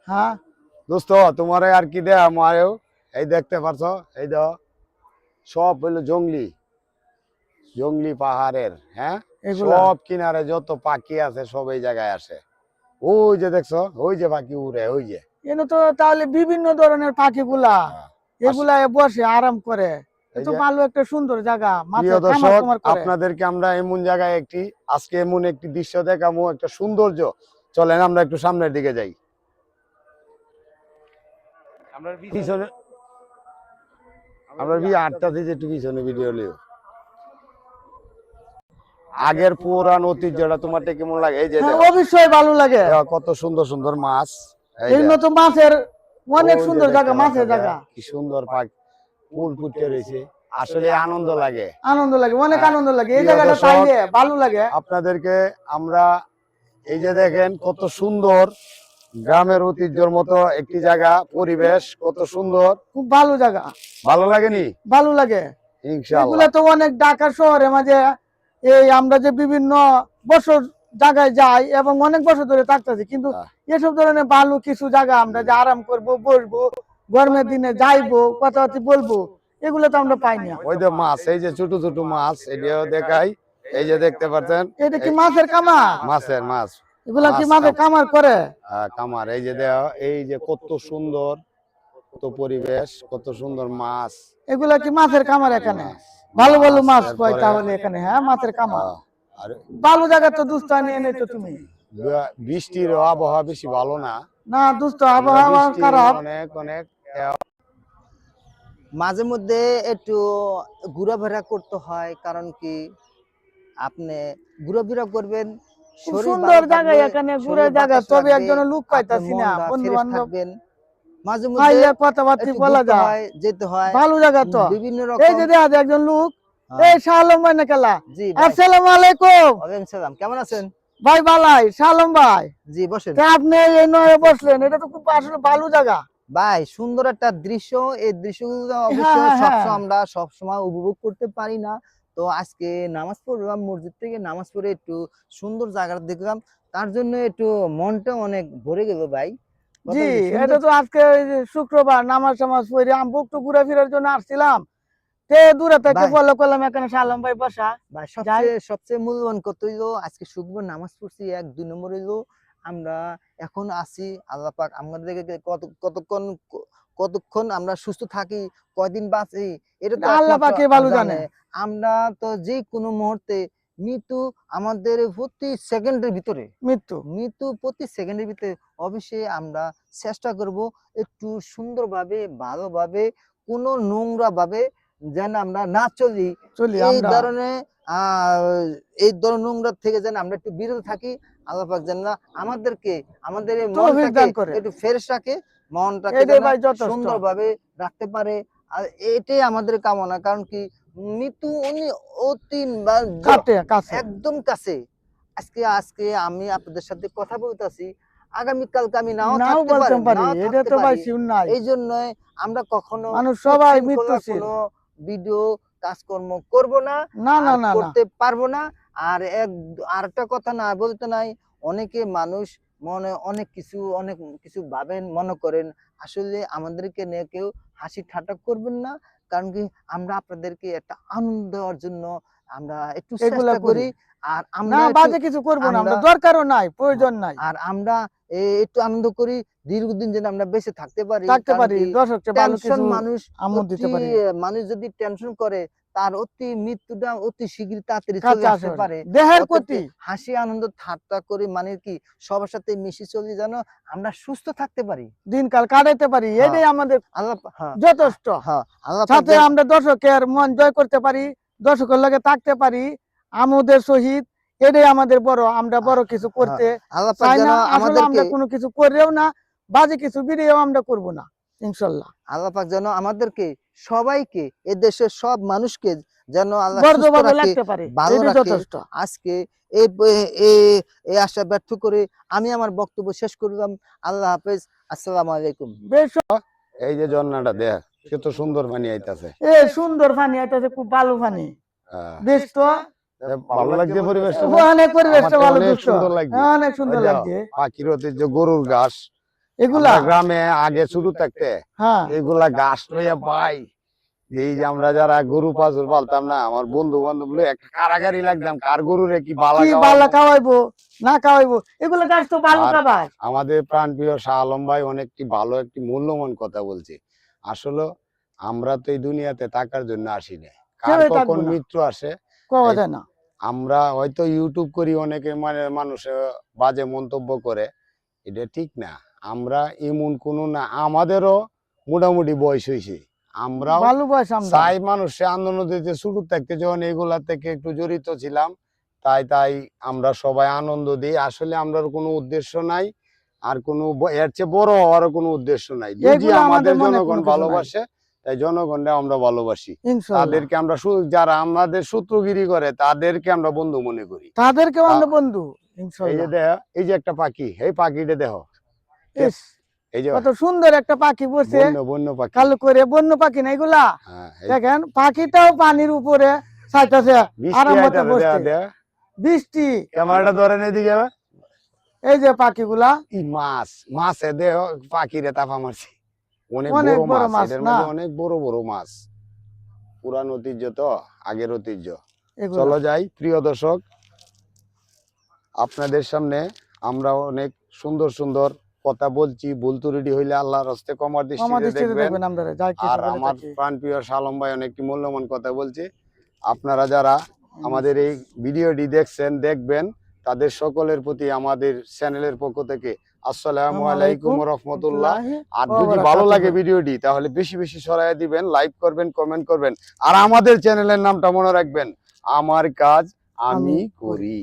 হ্যাঁ দোস্ত তোমার আর কি দেয়া মারেও এই দেখতে পারছো এই দাও সব হলো জঙ্গলি জঙ্গলি পাহাড়ের হ্যাঁ এগুলা সব কিনারে যত পাখি আছে সব এই জায়গায় আসে ওই যে দেখছো ওই যে পাখি উড়ে ওই যে এনে তো তাহলে বিভিন্ন ধরনের পাখিগুলা এগুলা বসে আরাম করে এই এত যে ভালো একটা সুন্দর জায়গা প্রিয় মাছের খামার দর্শক টামার করে। আপনাদেরকে আমরা এমন জায়গায় আজকে এমন একটি দৃশ্য দেখাবো একটা সৌন্দর্য চলেন আমরা একটু সামনের দিকে যাই পিছনে আমরা আটটা থেকে একটু পিছনে ভিডিও লিও আগের পুরান ঐতিহ্যটা তোমারটা কেমন লাগে এই যে হ্যাঁ অবশ্যই ভালো লাগে কত সুন্দর সুন্দর মাছ এই নতুন মাছের অনেক সুন্দর জায়গা মাছের জায়গা কি সুন্দর পাখি ফুল ফুটে রয়েছে আসলে আনন্দ লাগে অনেক আনন্দ লাগে এই জায়গাটা পাইলে ভালো লাগে। আপনাদেরকে আমরা এই যে দেখেন কত সুন্দর গ্রামের ঐতিহ্যের মতো একটি জায়গা পরিবেশ কত সুন্দর খুব ভালো জায়গা ভালো লাগেনি ভালো লাগে ইনশাআল্লাহ এগুলা তো অনেক ঢাকা শহরে মাঝে এই আমরা যে বিভিন্ন বছর জায়গায় যাই এবং অনেক বছর ধরে থাকতেছি কিন্তু এসব ধরনের ভালো কিছু জায়গা আমরা যে আরাম করব বসবো গরমের দিনে যাইবো কথাবার্তা বলবো এগুলো তো আমরা পাই না। ওই যে মাছ এই যে ছোট ছোট মাছ এটাও দেখাই এই যে দেখতে পাচ্ছেন এটা কি মাছের কামার মাছের মাছ এগুলা কি মাছের কামার করে কামার এই যে দেওয়া এই যে কত সুন্দর কত পরিবেশ কত সুন্দর মাছ এগুলা কি মাছের কামার এখানে ভালো ভালো মাছ পাই তাহলে এখানে হ্যাঁ মাছের কামার ভালো জায়গা তো দুস্ত নিয়ে এনেছো তুমি বৃষ্টির আবহাওয়া বেশি ভালো না না দুস্ত আবহাওয়া খারাপ অনেক অনেক মাঝে মধ্যে একটু ঘোরাফেরা করতে হয় কারণ কি আপনি ঘোরাফেরা করবেন সুন্দর জায়গা এখানে ঘুরে জায়গা তবে একজন লোক পাইতাছি না বন্ধু বান্ধব মাঝে মধ্যে কথাবার্তা বলা যায় যেতে হয় ভালো জায়গা তো বিভিন্ন এই রকম যে দেখা যায় একজন লোক এই শালম ভাই না কেলা জি আসসালামু আলাইকুম ওয়ালাইকুম সালাম কেমন আছেন ভাই বালাই শালম ভাই জি বসেন আপনি এই নয়ে বসলেন এটা তো খুব আসলে ভালো জায়গা ভাই সুন্দর একটা দৃশ্য এই দৃশ্যগুলো অবশ্য সবসময় আমরা সবসময় উপভোগ করতে পারি না তো আজকে নামাজ পড়লাম মসজিদ থেকে নামাজ পড়ে একটু সুন্দর জায়গা দেখলাম তার জন্য একটু মনটা অনেক ভরে গেল ভাই জি এটা তো আজকে শুক্রবার নামাজ টামাজ পড়ে আমি একটু ঘুরে ফেরার জন্য আসছিলাম তে দূরে থেকে ফলো করলাম এখানে শালম ভাই বসা ভাই সবচেয়ে মূল্যবান কত হইলো আজকে শুক্রবার নামাজ পড়ছি 1-2 নম্বর হইলো আমরা এখন আছি আল্লাহ পাক আমাদেরকে কতক্ষণ আমরা সুস্থ থাকি কয়দিন বাঁচি এটা তো আল্লাহ পাকই ভালো জানে। আমরা তো যে কোনো মুহূর্তে মৃত্যু আমাদের প্রতি সেকেন্ডের ভিতরে মৃত্যু প্রতি সেকেন্ডের ভিতরে অবশ্যই আমরা চেষ্টা করব একটু সুন্দরভাবে ভালোভাবে কোনো নোংরা ভাবে যেন আমরা না চলি এই ধরনের নোংরা থেকে যেন আমরা একটু বিরত থাকি আল্লাহ পাক যেন আমাদেরকে আমাদের মনটাকে একটু ফ্রেশ রাখে মনটাকে সুন্দরভাবে রাখতে পারে আর এটাই আমাদের কামনা কারণ কি মৃত্যু অতি একদম কাছে আজকে আমি আপনাদের সাথে কথা বলতেছি আগামীকালকে আমি নাও থাকতে পারি এটা তো ভাই শিওর নাই এই জন্য আমরা কখনো মানুষ সবাই মৃত্যুশীল ভিডিও কাজকর্ম করব না করতে পারবো না আর আরেকটা কথা না বলতে নাই অনেকে মানুষ মনে অনেক কিছু ভাবেন মনে করেন আসলে আমাদেরকে নিয়ে কেউ হাসি ঠাট্টা করবেন না কারণ কি আমরা আপনাদেরকে একটা আনন্দ দেওয়ার জন্য আমরা একটু চেষ্টা করি আর আমরা বাজে কিছু করব না আমরা দরকারও নাই প্রয়োজন নাই আর আমরা একটু আনন্দ করি দীর্ঘদিন যেন আমরা বেঁচে থাকতে পারি দর্শককে ভালো কিছু মানুষ আমোদ দিতে পারি মানুষ যদি টেনশন করে তার মৃত্যুটা অতি শীঘ্র তাড়াতাড়ি চলে আসতে পারে দেহের ক্ষতি হাসি আনন্দ ঠাট্টা করে মানে কি সবার সাথে মিশে চলে যেন আমরা সুস্থ থাকতে পারি দিনকাল কাটাইতে পারি এটাই আমাদের যথেষ্ট সাথে আমরা দর্শকের মন জয় করতে পারি দর্শকের লগে থাকতে পারি আমোদের সহিত এটাই আমাদের বড় আমরা বড় কিছু করতে চাই না আসলে আমরা কোনো কিছু করেও না বাজে কিছু ভিডিও আমরা করব না ইনশাআল্লাহ আল্লাহ পাক যেন আমাদেরকে সবাইকে এই দেশের সব মানুষকে যেন আল্লাহ ভালো রাখে আজকে এই আশা ব্যর্থ করে আমি আমার বক্তব্য শেষ করলাম আল্লাহ হাফেজ আসসালামু আলাইকুম এই যে ঝর্ণাটা দেখ কত সুন্দর পানি আইতাছে সুন্দর পানি আইতাছে খুব ভালো পানি বেশ তো ভালো লাগছে পরিবেশটা অনেক পরিবেশটা ভালো সুন্দর লাগছে অনেক সুন্দর লাগছে পাখির ঐতিহ্য গরুর ঘাস এগুলা আমরা গ্রামে আগে শুরু থাকতে হ্যাঁ এগুলা গাছ লইয়া পাই, এই যে আমরা যারা গরু পাজর পালতাম না, আমার বন্ধু বান্ধব লইয়া একটা কারাগারি লাগতাম, কার গরুরে কি বালা কি বালা খাওয়াইবো না খাওয়াইবো, এগুলো গাছ তো ভালো আর খাবার। আমাদের প্রাণপ্রিয় শাহ আলম ভাই অনেকটি ভালো একটি মূল্যবান কথা বলছে। আসলে আমরা তো এই দুনিয়াতে থাকার জন্য আসি না, কার কেউই কখন থাকবো না, মৃত্যু আসে কোয়া এই যায় না। আমরা হয়তো ইউটিউব করি, অনেকে মানে মানুষে বাজে মন্তব্য করে, এটা ঠিক না। আমরা এমন কোনো না, আমাদেরও মোটামুটি বয়স হয়েছে, আমরাও ভালো বয়স আমরা। চাই মানুষে আন্দোলন দিতে শুরু থাকতে যখন এগুলা থেকে একটু জড়িত ছিলাম, তাই আমরা সবাই আনন্দ দিই। আসলে আমরা কোনো উদ্দেশ্য নাই, আর কোনো এর চেয়ে বড় হওয়ার কোনো উদ্দেশ্য নাই। যদি এগুলো আমাদের আমাদের মনে জনগণ কোনো কিছু নাই। ভালোবাসে, তাই জনগণকে আমরা ভালোবাসি। ইনশাআল্লাহ তাদেরকে আমরা যারা আমাদের শত্রুগিরি করে তাদেরকে আমরা বন্ধু মনে করি। তাদেরকে আমরা বন্ধু এই যে ইনশাআল্লাহ। দেখ, এই যে একটা পাখি, এই পাখিটা দেখো, ইস, এই যে কত সুন্দর একটা পাখি বসে, বন্য পাখি। কালো করে বন্য পাখি না এগুলা। হ্যাঁ, দেখেন পাখিটাও পানির উপরে চাইতেছে আরাম মতো বসতে। বৃষ্টি ক্যামেরাটা ধরেন এদিকে, এই যে পাখিগুলা এই মাছে দেহ পাখিরে তাপা মারছে, অনেক অনেক বড় বড় মাছ, মাছ এদের না মধ্যে অনেক বড় বড় মাছ। পুরান ঐতিহ্য তো, আগের ঐতিহ্য। এগুলা। চলো যাই প্রিয় দর্শক, আপনাদের সামনে আমরা অনেক সুন্দর সুন্দর কথা বলছি, ভুল ত্রুটি হইলে আল্লাহর হস্তে ক্ষমার আমার দৃষ্টিতে দৃষ্টিতে দেখবেন। দেখবেন আমরা যাই কিছু আর বলে আমার থাকি। প্রাণপ্রিয় শালম ভাই অনেকটি মূল্যবান কথা বলছে। আপনারা যারা আমাদের এই ভিডিওটি দেখছেন দেখবেন, তাদের সকলের প্রতি আমাদের চ্যানেলের পক্ষ থেকে আসসালামু আলাইকুম ওয়া রাহমাতুল্লাহ। আর যদি ভালো লাগে ভিডিওটি তাহলে বেশি বেশি ছড়াইয়া দিবেন, লাইক করবেন, কমেন্ট করবেন। আর আমাদের চ্যানেলের নামটা মনে রাখবেন, আমার কাজ আমি করি।